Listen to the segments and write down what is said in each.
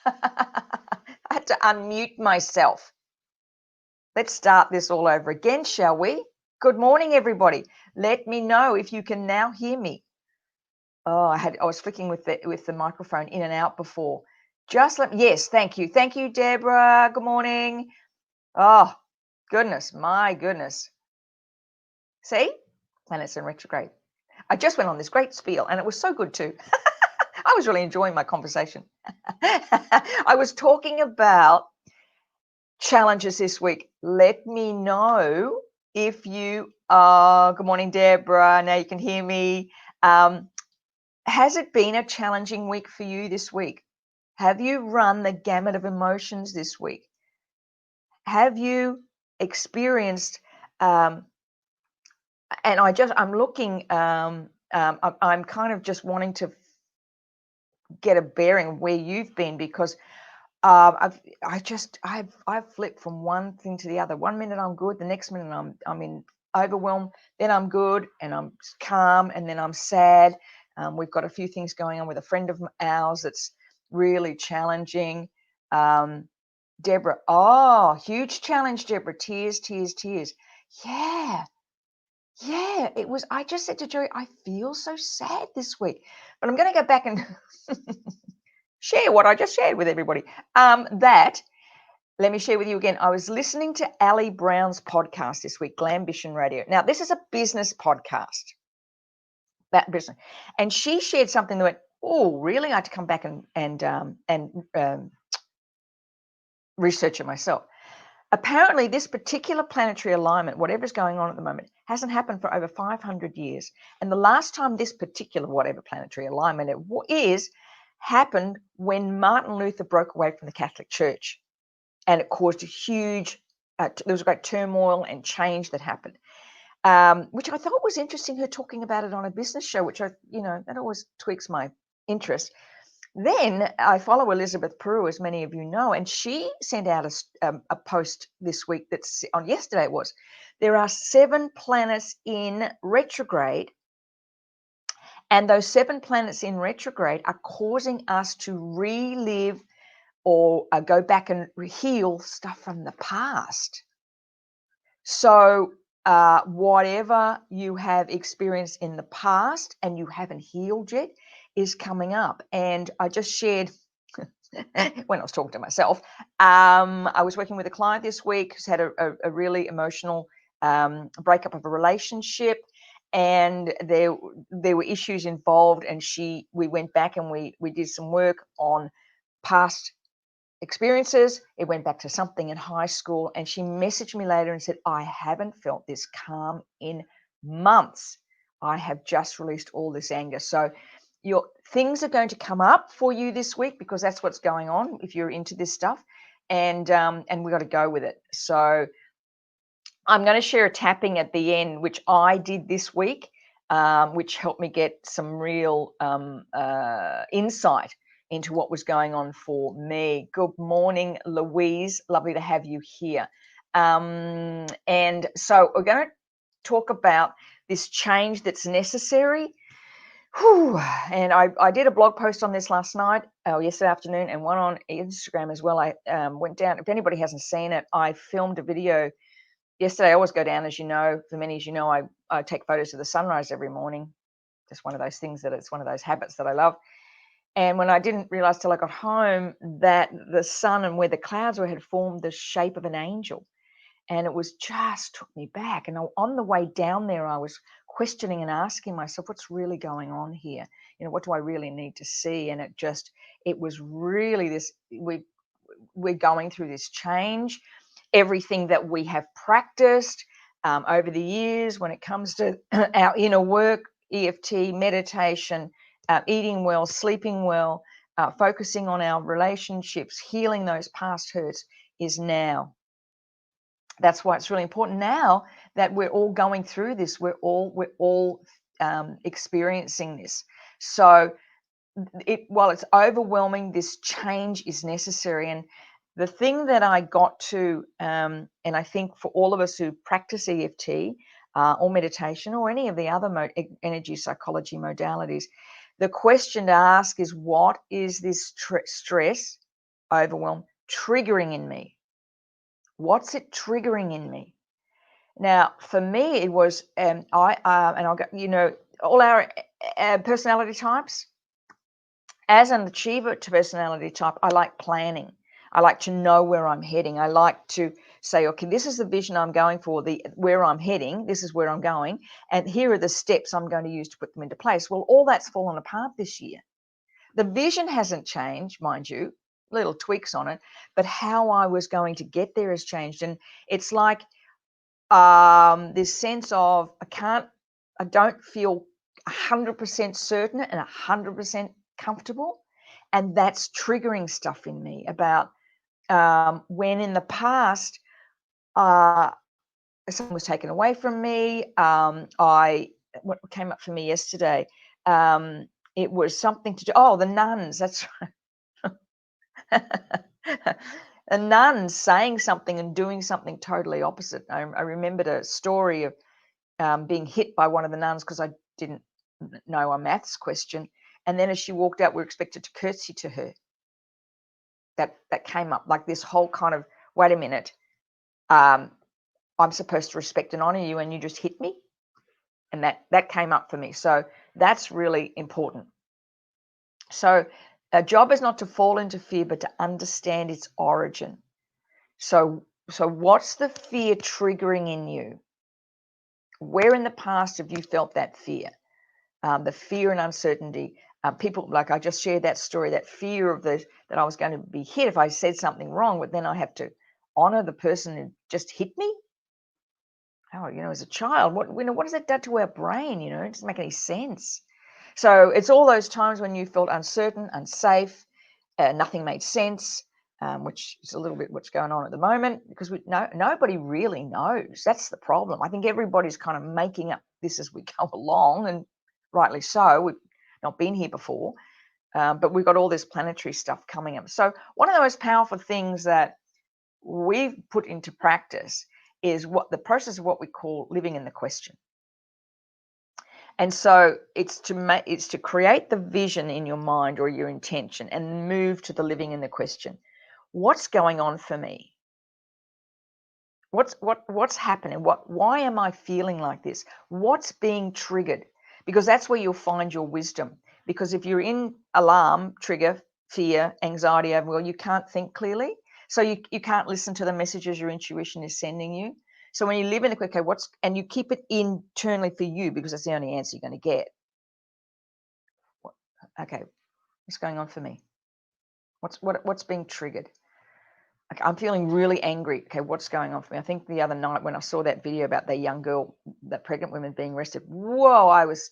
I had to unmute myself. Let's start this all over again, shall we? Good morning, everybody. Let me know if you can now hear me. Oh, I was flicking with the microphone in and out before. Yes, thank you. Thank you, Deborah. Good morning. Oh, goodness, my goodness. See? Planets in retrograde. I just went on this great spiel and it was so good too. I was really enjoying my conversation. I was talking about challenges this week. Let me know if you are. Good morning, Deborah. Now you can hear me. Has it been a challenging week for you this week? Have you run the gamut of emotions this week? Have you experienced? And I'm looking. I'm kind of just wanting to get a bearing of where you've been because I've flipped from one thing to the other. 1 minute I'm good, the next minute I'm in overwhelm. Then I'm good and I'm calm, and then I'm sad. We've got a few things going on with a friend of ours that's really challenging. Deborah, oh, huge challenge, Deborah. Tears, tears, tears. Yeah, yeah. It was. I just said to Joey, I feel so sad this week, but I'm going to go back and share what I just shared with everybody. Let me share with you again. I was listening to Ali Brown's podcast this week, Glambition Radio. Now, this is a business podcast, that business, and she shared something that went, "Oh, really?" I had to come back and research it myself. Apparently, this particular planetary alignment, whatever's going on at the moment, hasn't happened for over 500 years. And the last time this particular whatever planetary alignment it is happened when Martin Luther broke away from the Catholic Church. And it caused a huge, there was a great turmoil and change that happened, which I thought was interesting, her talking about it on a business show, which that always tweaks my interest. Then I follow Elizabeth Peru, as many of you know, and she sent out a post this week that's on yesterday. It was, there are 7 planets in retrograde, and those 7 planets in retrograde are causing us to relive or go back and heal stuff from the past. So whatever you have experienced in the past and you haven't healed yet is coming up. And I just shared when I was talking to myself, I was working with a client this week who's had a really emotional breakup of a relationship, and there were issues involved, and we went back and we did some work on past experiences. It went back to something in high school, and she messaged me later and said, I haven't felt this calm in months. I have just released all this anger. So your things are going to come up for you this week because that's what's going on if you're into this stuff, and we got to go with it. So I'm going to share a tapping at the end, which I did this week, which helped me get some real insight into what was going on for me. Good morning, Louise. Lovely to have you here. And so we're going to talk about this change that's necessary. Whew. And I did a blog post on this last night, yesterday afternoon, and one on Instagram as well. I went down. If anybody hasn't seen it, I filmed a video yesterday. I always go down, as you know, for many, as you know, I take photos of the sunrise every morning. Just one of those things that it's one of those habits that I love. And when I didn't realize till I got home that the sun and where the clouds were had formed the shape of an angel. And it was just took me back. And on the way down there, I was questioning and asking myself, what's really going on here? What do I really need to see? And it was really this, we're going through this change. Everything that we have practiced over the years when it comes to our inner work, EFT, meditation, eating well, sleeping well, focusing on our relationships, healing those past hurts is now. That's why it's really important now that we're all going through this. We're all experiencing this. So while it's overwhelming, this change is necessary. And the thing that I got to, and I think for all of us who practice EFT or meditation or any of the other energy psychology modalities, the question to ask is, what is this stress overwhelm triggering in me? What's it triggering in me? Now, for me, it was, and I'll go, all our personality types. As an achiever personality type, I like planning. I like to know where I'm heading. I like to say, okay, this is the vision I'm going for, where I'm heading, this is where I'm going, and here are the steps I'm going to use to put them into place. Well, all that's fallen apart this year. The vision hasn't changed, mind you, little tweaks on it, but how I was going to get there has changed. And it's like this sense of I don't feel 100% certain and 100% comfortable. And that's triggering stuff in me about when in the past something was taken away from me. What came up for me yesterday, it was something to do, the nuns, that's right. The nuns saying something and doing something totally opposite. I remembered a story of being hit by one of the nuns because I didn't know a maths question. And then as she walked out, we were expected to curtsy to her. That came up, like this whole kind of, wait a minute, I'm supposed to respect and honor you and you just hit me. And that came up for me. So that's really important. So our job is not to fall into fear, but to understand its origin. So what's the fear triggering in you? Where in the past have you felt that fear? The fear and uncertainty. People, like I just shared that story, that fear of that I was going to be hit if I said something wrong, but then I have to honor the person who just hit me. Oh, as a child, what does that do to our brain? It doesn't make any sense. So it's all those times when you felt uncertain, unsafe, nothing made sense, which is a little bit what's going on at the moment, because nobody really knows. That's the problem. I think everybody's kind of making up this as we go along, and rightly so. We've not been here before, but we've got all this planetary stuff coming up. So one of the most powerful things that we've put into practice is the process of what we call living in the question. And so it's to create the vision in your mind or your intention and move to the living in the question. What's going on for me? What's happening? Why am I feeling like this? What's being triggered? Because that's where you'll find your wisdom. Because if you're in alarm, trigger, fear, anxiety, overwhelm, you can't think clearly. So you can't listen to the messages your intuition is sending you. So when you live in the okay, and you keep it internally for you, because that's the only answer you're going to get. Okay, what's going on for me? What's being triggered? Okay, I'm feeling really angry. Okay, what's going on for me? I think the other night when I saw that video about that young girl, that pregnant woman being arrested, whoa, I was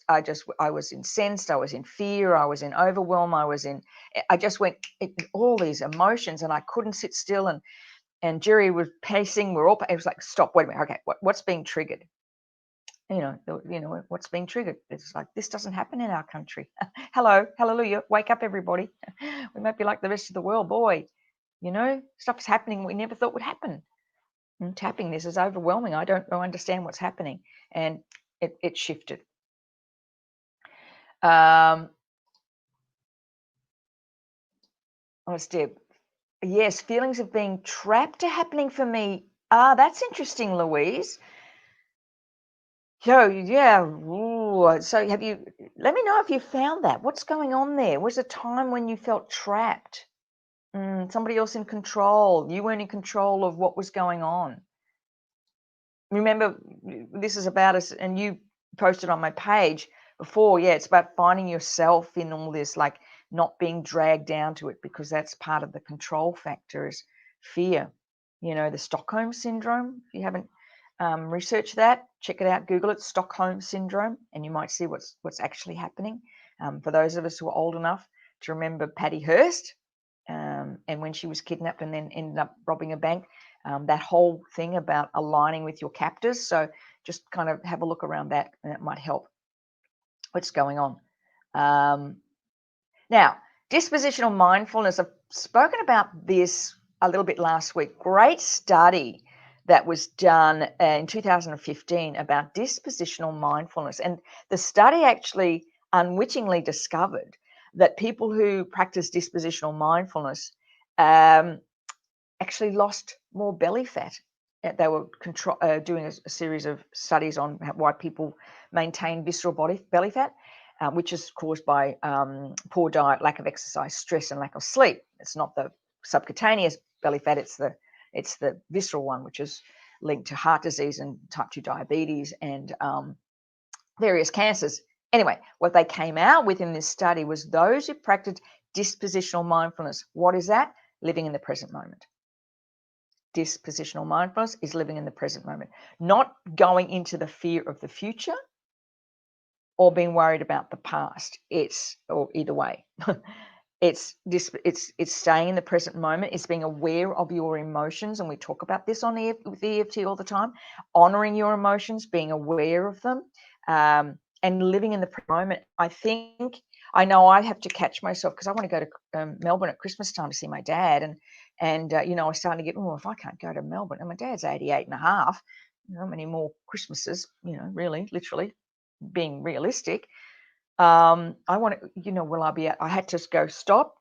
incensed. I was in fear. I was in overwhelm. I just went all these emotions, and I couldn't sit still. And Jerry was pacing. It was like, stop, wait a minute. Okay, what's being triggered? What's being triggered? It's like, this doesn't happen in our country. Hello, hallelujah, wake up, everybody. We might be like the rest of the world, boy. Stuff's happening we never thought would happen. And tapping this is overwhelming. I don't understand what's happening. And it shifted. Deb. Yes, feelings of being trapped are happening for me. That's interesting, Louise. Yeah. Ooh, so let me know if you found that. What's going on there? Was a time when you felt trapped? Somebody else in control. You weren't in control of what was going on. Remember, this is about us, and you posted on my page before. Yeah, it's about finding yourself in all this, like not being dragged down to it, because that's part of the control factor is fear. The Stockholm syndrome. If you haven't researched that, check it out. Google it, Stockholm syndrome, and you might see what's actually happening. For those of us who are old enough to remember Patty Hearst, and when she was kidnapped and then ended up robbing a bank, that whole thing about aligning with your captors. So just kind of have a look around that, and it might help what's going on. Now, dispositional mindfulness, I've spoken about this a little bit last week. Great study that was done in 2015 about dispositional mindfulness. And the study actually unwittingly discovered that people who practice dispositional mindfulness actually lost more belly fat. They were doing a series of studies on why people maintain visceral belly fat, which is caused by poor diet, lack of exercise, stress, and lack of sleep. It's not the subcutaneous belly fat; it's the visceral one, which is linked to heart disease and type 2 diabetes and various cancers. Anyway, what they came out with in this study was those who practiced dispositional mindfulness. What is that? Living in the present moment. Dispositional mindfulness is living in the present moment, not going into the fear of the future or being worried about the past. Or either way. It's staying in the present moment. It's being aware of your emotions, and we talk about this on with EFT all the time. Honoring your emotions, being aware of them, and living in the moment. I know I have to catch myself because I want to go to Melbourne at Christmas time to see my dad, and I was starting to get, if I can't go to Melbourne, and my dad's 88 and a half, how many more Christmases, really, literally, being realistic. I want to, will I be I had to go stop,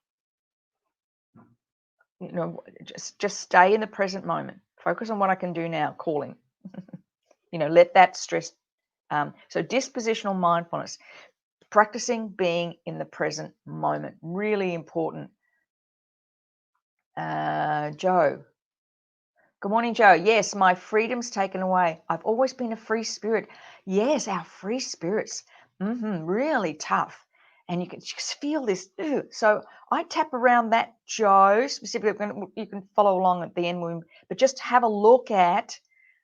just stay in the present moment, focus on what I can do now, calling, let that stress. So dispositional mindfulness, practicing being in the present moment, really important. Joe. Good morning, Joe. Yes, my freedom's taken away. I've always been a free spirit. Yes, our free spirits, really tough. And you can just feel this. So I tap around that, Joe, specifically. You can follow along at the end, but just have a look at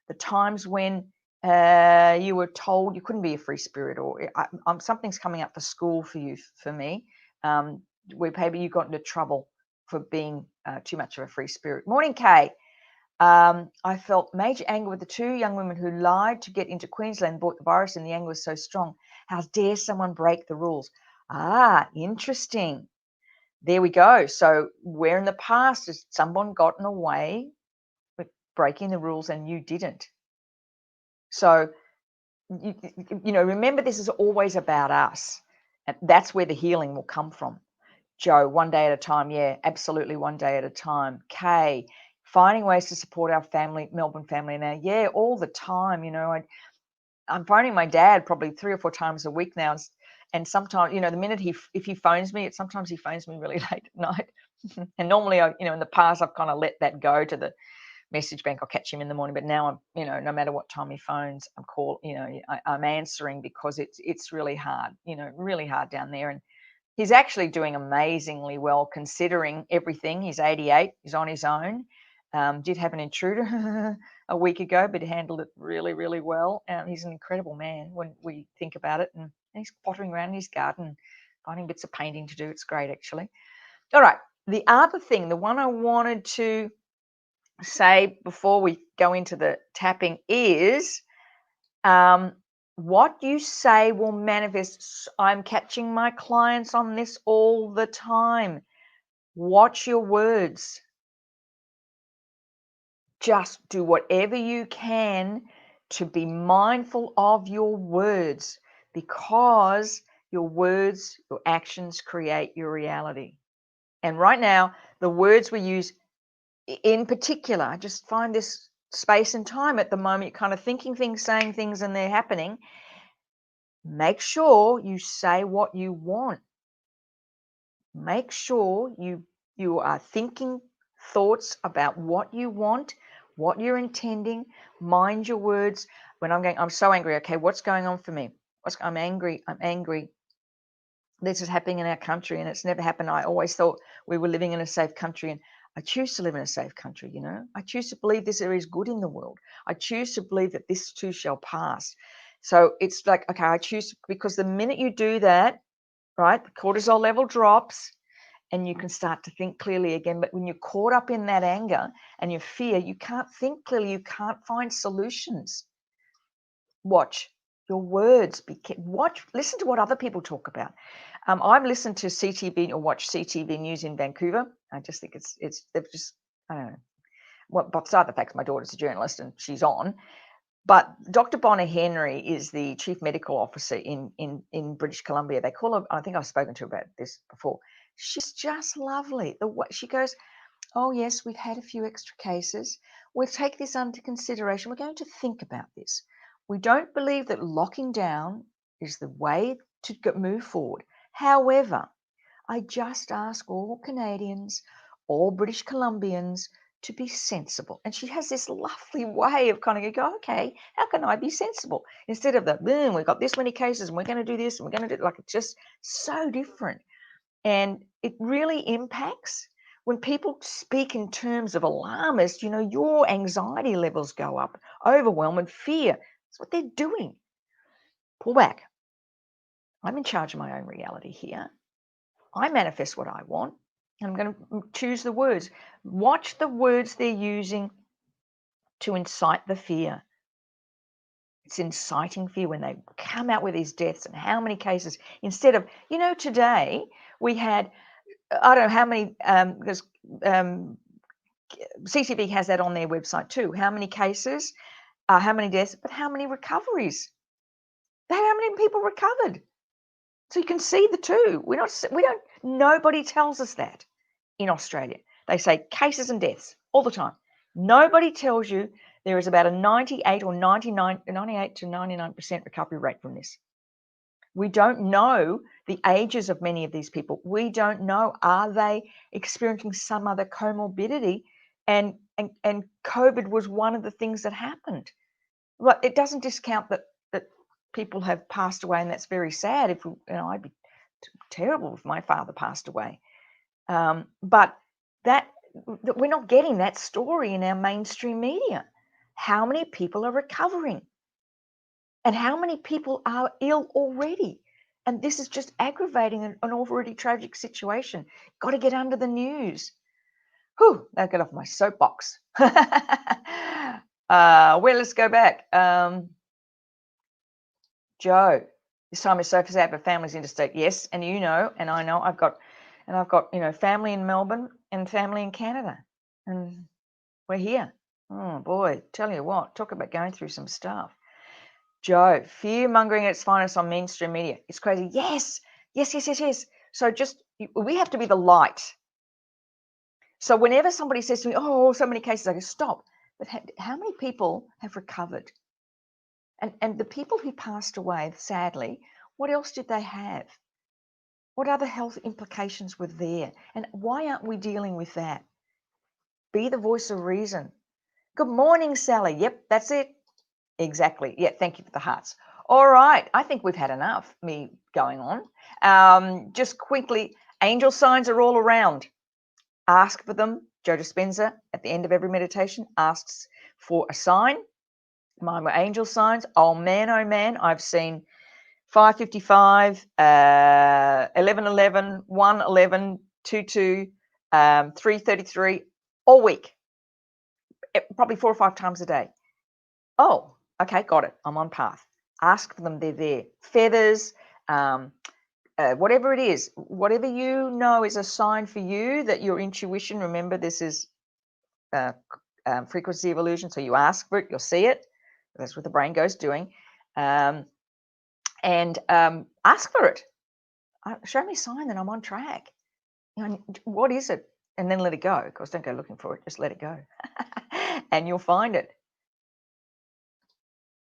the times when you were told you couldn't be a free spirit, or something's coming up for school for you, for me, where maybe you got into trouble for being too much of a free spirit. Morning, Kay. I felt major anger with the 2 young women who lied to get into Queensland, bought the virus, and the anger was so strong. How dare someone break the rules? Interesting. There we go. So where in the past has someone gotten away with breaking the rules and you didn't? So, remember, this is always about us. And that's where the healing will come from. Joe, one day at a time. Yeah, absolutely, one day at a time. Kay, finding ways to support our family, Melbourne family now. Yeah, all the time. I'm phoning my dad probably 3 or 4 times a week now. And sometimes, the minute if he phones me, sometimes he phones me really late at night. And normally, in the past, I've kind of let that go to the message bank. I'll catch him in the morning. But now I'm, no matter what time he phones, I'm answering, because it's really hard, really hard down there. And he's actually doing amazingly well considering everything. He's 88. He's on his own. Did have an intruder a week ago, but he handled it really, really well. He's an incredible man when we think about it. And he's pottering around in his garden, finding bits of painting to do. It's great, actually. All right. The other thing, the one I wanted to say before we go into the tapping is what you say will manifest. I'm catching my clients on this all the time. Watch your words. Just do whatever you can to be mindful of your words, because your words, your actions create your reality. And right now, the words we use in particular, I just find this space and time at the moment, you're kind of thinking things, saying things, and they're happening. Make sure you say what you want. Make sure you are thinking thoughts about what you want, what you're intending. Mind your words. When I'm so angry. Okay, what's going on for me? I'm angry. This is happening in our country, and it's never happened. I always thought we were living in a safe country, and I choose to live in a safe country. I choose to believe there is good in the world. I choose to believe that this too shall pass. So it's like, okay, I choose, because the minute you do that, right, the cortisol level drops and you can start to think clearly again. But when you're caught up in that anger and your fear, you can't think clearly. You can't find solutions. Watch your words. Listen to what other people talk about. I've listened to CTV or watched CTV News in Vancouver. I just think they've just, I don't know. Well, beside the fact my daughter's a journalist and she's on, but Dr. Bonner Henry is the chief medical officer in British Columbia. They call her, I think I've spoken to her about this before. She's just lovely. She goes, Oh, yes, we've had a few extra cases. We'll take this under consideration. We're going to think about this. We don't believe that locking down is the way to move forward. However, I just ask all Canadians, all British Columbians to be sensible. And she has this lovely way of kind of go, okay, how can I be sensible? Instead of the, boom, we've got this many cases and we're going to do this and we're going to do, like, it's just so different. And it really impacts when people speak in terms of alarmist, your anxiety levels go up, overwhelm and fear. That's what they're doing. Pull back. I'm in charge of my own reality here. I manifest what I want. And I'm going to choose the words. Watch the words they're using to incite the fear. It's inciting fear when they come out with these deaths and how many cases. Instead of, today we had, I don't know how many, because CCB has that on their website too. How many cases, how many deaths, but how many recoveries? How many people recovered? So you can see the two. Nobody tells us that in Australia. They say cases and deaths all the time. Nobody tells you there is about a 98 to 99% recovery rate from this. We don't know the ages of many of these people. We don't know, are they experiencing some other comorbidity? And COVID was one of the things that happened. Well, it doesn't discount that people have passed away, and that's very sad. If I'd be terrible if my father passed away. But that we're not getting that story in our mainstream media. How many people are recovering? And how many people are ill already? And this is just aggravating an already tragic situation. Got to get under the news. Whew, I'll get off my soapbox. Let's go back. Joe, this time is so sad, but family's interstate. Yes, and and I know I've got family in Melbourne and family in Canada, and we're here. Oh boy, tell you what, talk about going through some stuff. Joe, fear mongering at its finest on mainstream media. It's crazy. Yes. So we have to be the light. So whenever somebody says to me, oh, so many cases, I go, stop. But how many people have recovered? And the people who passed away, sadly, what else did they have? What other health implications were there? And why aren't we dealing with that? Be the voice of reason. Good morning, Sally. Yep, that's it. Exactly. Yeah, thank you for the hearts. All right, I think we've had enough me going on. Just quickly, angel signs are all around. Ask for them. Joe Dispenza, at the end of every meditation, asks for a sign. Mine were angel signs. Oh man, I've seen 555, 1111, 111, 22, 333 all week, probably 4 or 5 times a day. Oh, okay, got it. I'm on path. Ask for them, they're there. Feathers, whatever it is, whatever you know is a sign for you that your intuition, remember this is frequency evolution, so you ask for it, you'll see it. That's what the brain goes doing. And ask for it. Show me a sign that I'm on track. What is it? And then let it go. Of course, don't go looking for it. Just let it go. And you'll find it.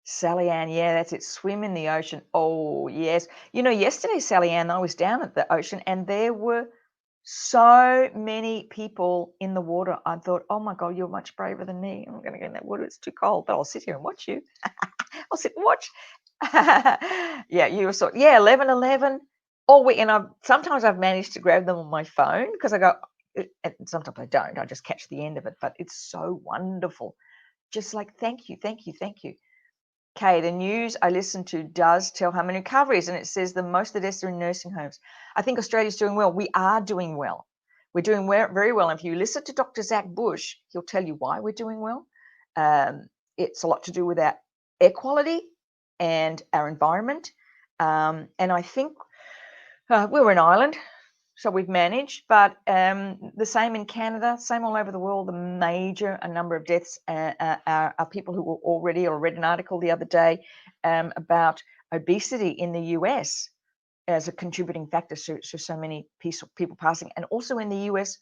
Sally Ann, yeah, that's it. Swim in the ocean. Oh, yes. Yesterday, Sally Ann, I was down at the ocean and there were so many people in the water. I thought, oh my God, you're much braver than me. I'm going to go in that water. It's too cold, but I'll sit here and watch you. I'll sit and watch. Yeah, you were 1111 all week. And sometimes I've managed to grab them on my phone because I go, and sometimes I don't. I just catch the end of it. But it's so wonderful. Just like, thank you. Okay, the news I listen to does tell how many recoveries, and it says that most of the deaths are in nursing homes. I think Australia's doing well. We are doing well. We're doing very well. And if you listen to Dr. Zach Bush, he'll tell you why we're doing well. It's a lot to do with our air quality and our environment. And I think we're an island, so we've managed, but the same in Canada, same all over the world. The major number of deaths are people who were already, or read an article the other day about obesity in the US as a contributing factor to so many people passing. And also in the US,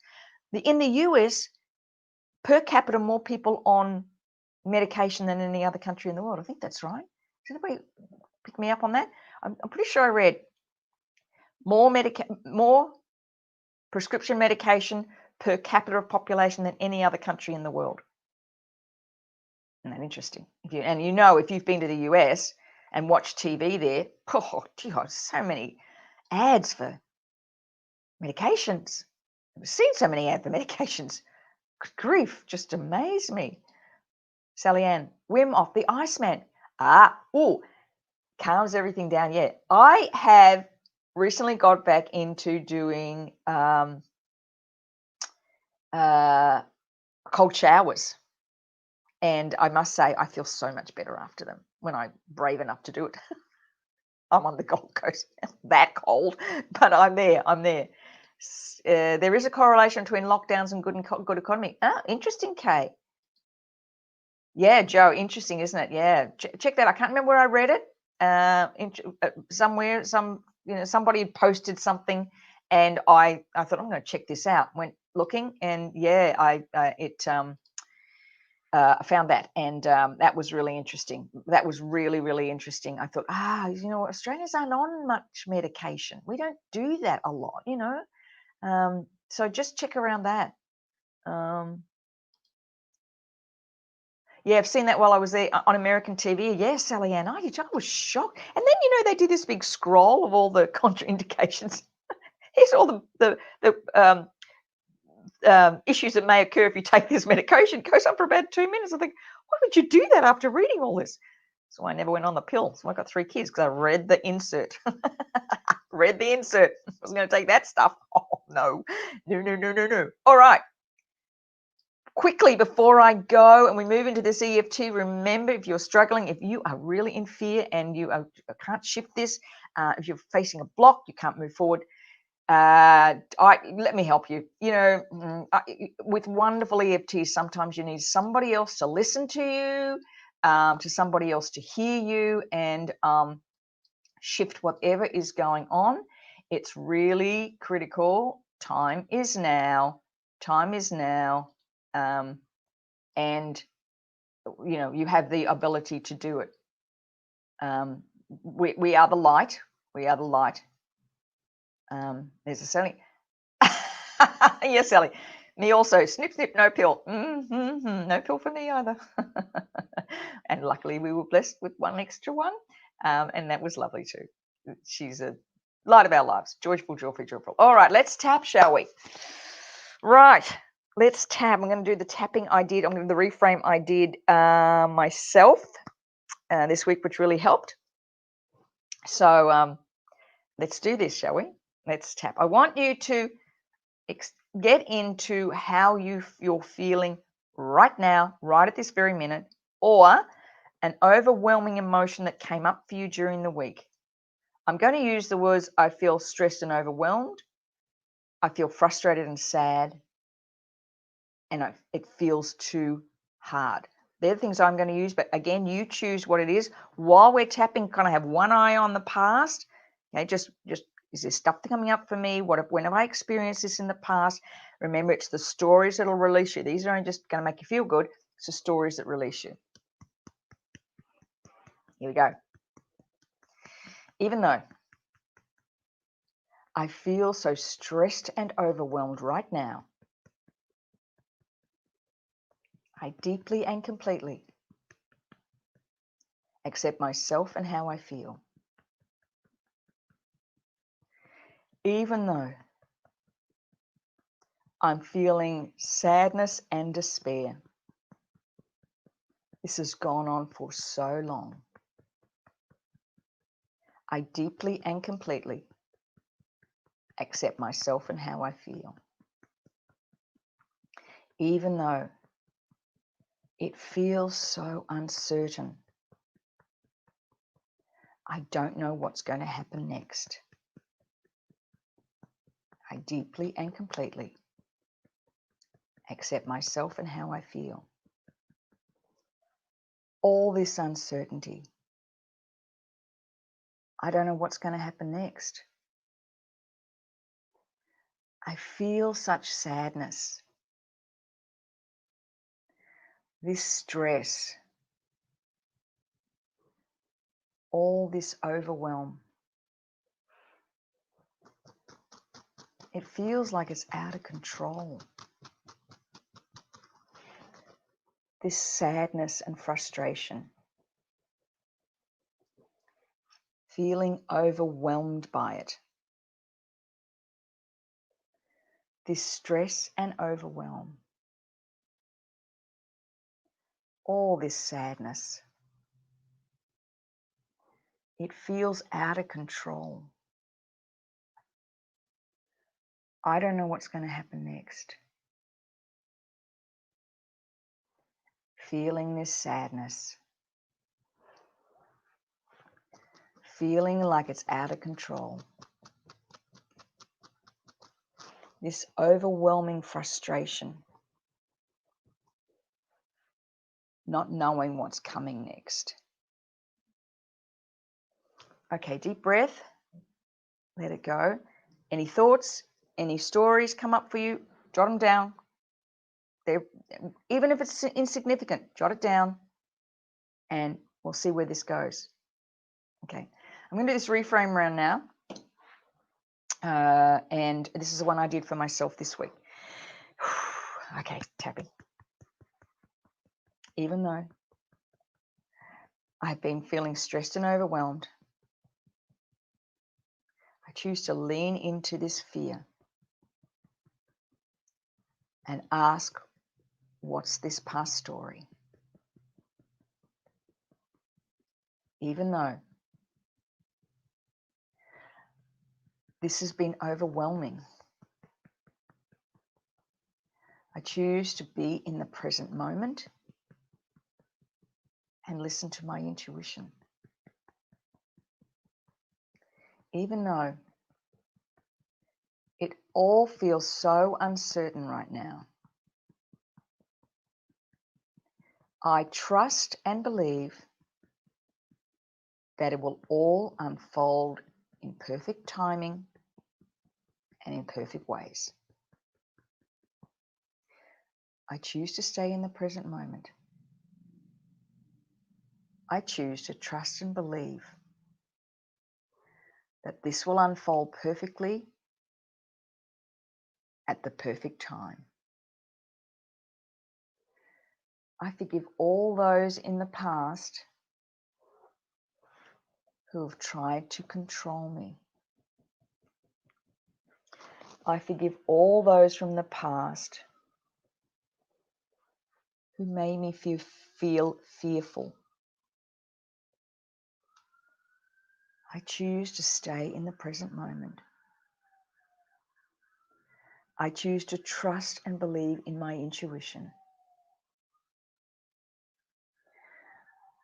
per capita more people on medication than any other country in the world. I think that's right. Does anybody pick me up on that? I'm pretty sure I read more prescription medication per capita of population than any other country in the world. Isn't that interesting? If you've been to the US and watched TV there, so many ads for medications. I've seen so many ads for medications. Good grief, just amazed me. Sally Ann, Wim Hof, the Iceman. Calms everything down. Yeah, I have recently got back into doing cold showers. And I must say, I feel so much better after them when I'm brave enough to do it. I'm on the Gold Coast, that cold, but I'm there. There is a correlation between lockdowns and good economy. Interesting, Kay. Yeah, Joe, interesting, isn't it? Yeah, check that. I can't remember where I read it. Somewhere, somebody had posted something, and I thought I'm going to check this out. Went looking, and yeah, I found that, and that was really interesting. That was really, really interesting. I thought, Australians aren't on much medication. We don't do that a lot, So just check around that. Yeah, I've seen that while I was there on American TV. Yes, Sally Ann, I was shocked. And then, they did this big scroll of all the contraindications. Here's all the issues that may occur if you take this medication. It goes on for about 2 minutes. I think, why would you do that after reading all this? So I never went on the pill. So I got 3 kids because I read the insert. Read the insert. I was going to take that stuff. Oh, no. All right. Quickly, before I go and we move into this EFT, remember, if you're struggling, if you are really in fear and you can't shift this, if you're facing a block, you can't move forward, let me help you. With wonderful EFTs, sometimes you need somebody else to listen to you, to somebody else to hear you, and shift whatever is going on. It's really critical. Time is now. And you have the ability to do it. We are the light. There's a Sally. Yes, Sally. Me also. Snip, snip, no pill. No pill for me either. And luckily we were blessed with one extra one. And that was lovely too. She's a light of our lives. Joyful. All right, let's tap, shall we? Right, let's tap. I'm going to do the tapping I did. I'm going to do the reframe I did myself this week, which really helped. So let's do this, shall we? Let's tap. I want you to get into how you're feeling right now, right at this very minute, or an overwhelming emotion that came up for you during the week. I'm going to use the words, I feel stressed and overwhelmed. I feel frustrated and sad. And it feels too hard. They're the things I'm going to use, but again, you choose what it is. While we're tapping, kind of have one eye on the past. Okay, just is there stuff coming up for me? When have I experienced this in the past? Remember, it's the stories that'll release you. These aren't just going to make you feel good. It's the stories that release you. Here we go. Even though I feel so stressed and overwhelmed right now, I deeply and completely accept myself and how I feel. Even though I'm feeling sadness and despair, this has gone on for so long, I deeply and completely accept myself and how I feel. Even though it feels so uncertain, I don't know what's going to happen next. I deeply and completely accept myself and how I feel. All this uncertainty, I don't know what's going to happen next. I feel such sadness. this stress, all this overwhelm. It feels like it's out of control. This sadness and frustration. Feeling overwhelmed by it. This stress and overwhelm. All this sadness. It feels out of control. I don't know what's going to happen next. Feeling this sadness. Feeling like it's out of control. This overwhelming frustration. Not knowing what's coming next. Okay, deep breath. Let it go. Any thoughts, any stories come up for you, jot them down. Even if it's insignificant, jot it down and we'll see where this goes. Okay, I'm going to do this reframe round now. And this is the one I did for myself this week. Okay, tapping. Even though I've been feeling stressed and overwhelmed, I choose to lean into this fear and ask, what's this past story? Even though this has been overwhelming, I choose to be in the present moment and listen to my intuition. Even though it all feels so uncertain right now, I trust and believe that it will all unfold in perfect timing and in perfect ways. I choose to stay in the present moment. I choose to trust and believe that this will unfold perfectly at the perfect time. I forgive all those in the past who have tried to control me. I forgive all those from the past who made me feel fearful. I choose to stay in the present moment. I choose to trust and believe in my intuition.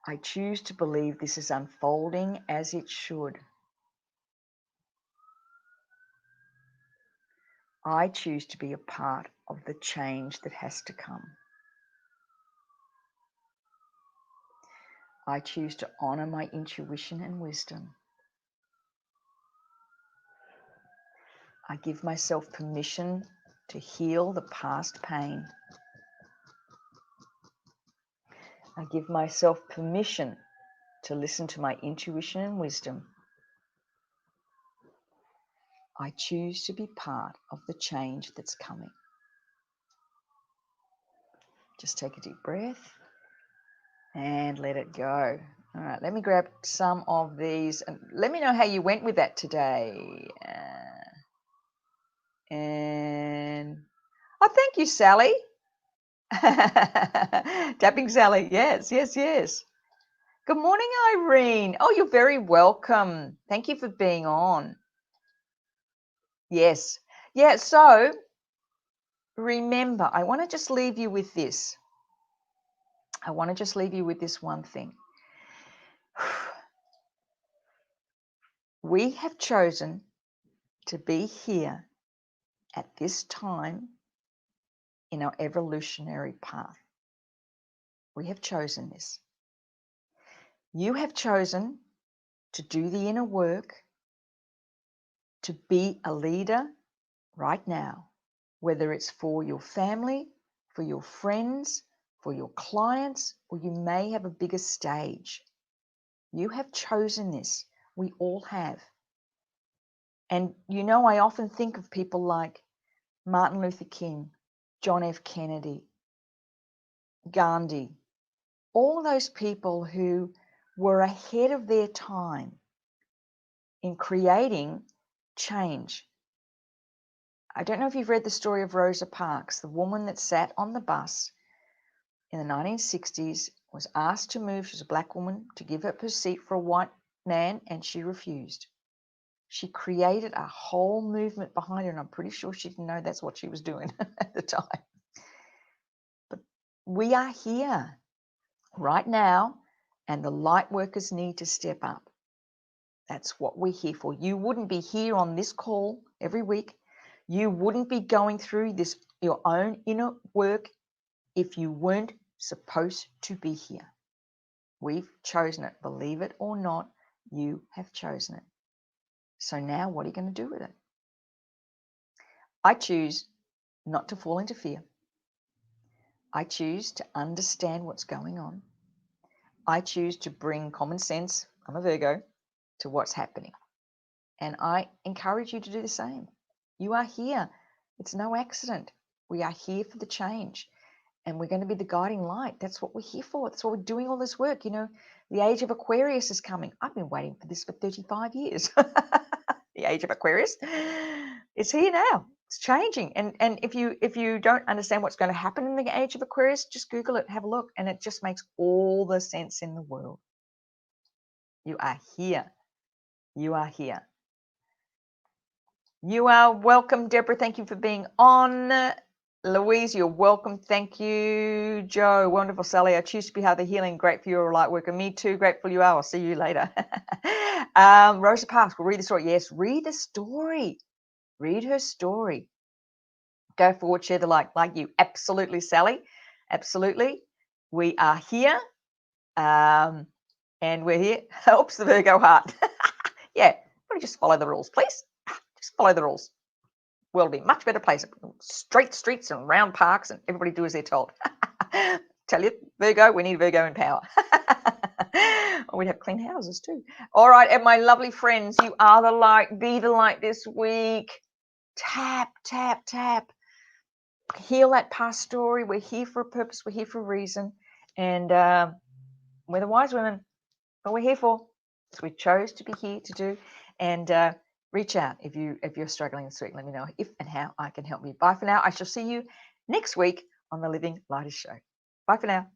I choose to believe this is unfolding as it should. I choose to be a part of the change that has to come. I choose to honor my intuition and wisdom. I give myself permission to heal the past pain. I give myself permission to listen to my intuition and wisdom. I choose to be part of the change that's coming. Just take a deep breath and let it go. All right, let me grab some of these and let me know how you went with that today. And oh, thank you, Sally. Tapping Sally. Yes, yes, yes. Good morning, Irene. Oh, you're very welcome. Thank you for being on. Yes. Yeah, so remember, I want to just leave you with this. I want to just leave you with this one thing. We have chosen to be here at this time in our evolutionary path. We have chosen this. You have chosen to do the inner work, to be a leader right now, whether it's for your family, for your friends, for your clients, or you may have a bigger stage. You have chosen this. We all have. And I often think of people like Martin Luther King, John F. Kennedy, Gandhi, all those people who were ahead of their time in creating change. I don't know if you've read the story of Rosa Parks, the woman that sat on the bus in the 1960s, was asked to move. She was a black woman, to give up her seat for a white man, and she refused. She created a whole movement behind her, and I'm pretty sure she didn't know that's what she was doing at the time. But we are here right now, and the light workers need to step up. That's what we're here for. You wouldn't be here on this call every week. You wouldn't be going through this, your own inner work, if you weren't supposed to be here. We've chosen it. Believe it or not, you have chosen it. So now what are you going to do with it? I choose not to fall into fear. I choose to understand what's going on. I choose to bring common sense, I'm a Virgo, to what's happening. And I encourage you to do the same. You are here. It's no accident. We are here for the change. And we're going to be the guiding light. That's what we're here for. That's why we're doing all this work. The age of Aquarius is coming. I've been waiting for this for 35 years. The age of Aquarius. It's here now. It's changing. And if you don't understand what's going to happen in the age of Aquarius, just Google it, have a look, and it just makes all the sense in the world. You are here. You are here. You are welcome, Deborah. Thank you for being on. Louise, you're welcome. Thank you. Joe, wonderful. Sally, I choose to be how the healing. Great for your light worker. Me too. Grateful you are. I'll see you later. Rosa Parks, will read the story. Yes, read the story. Read her story. Go forward, share the like you. Absolutely, Sally. Absolutely. We are here. And we're here. Helps the Virgo heart. Yeah, just follow the rules, please. Just follow the rules. World will be a much better place. Straight streets and round parks, and everybody do as they're told. Tell you, Virgo, we need Virgo in power. We'd have clean houses too. All right, and my lovely friends, you are the light. Be the light this week. Tap, tap, tap. Heal that past story. We're here for a purpose. We're here for a reason. And we're the wise women. What we're here for. So we chose to be here to do. And reach out if you're struggling this week. Let me know if and how I can help you. Bye for now. I shall see you next week on the Living Lighters Show. Bye for now.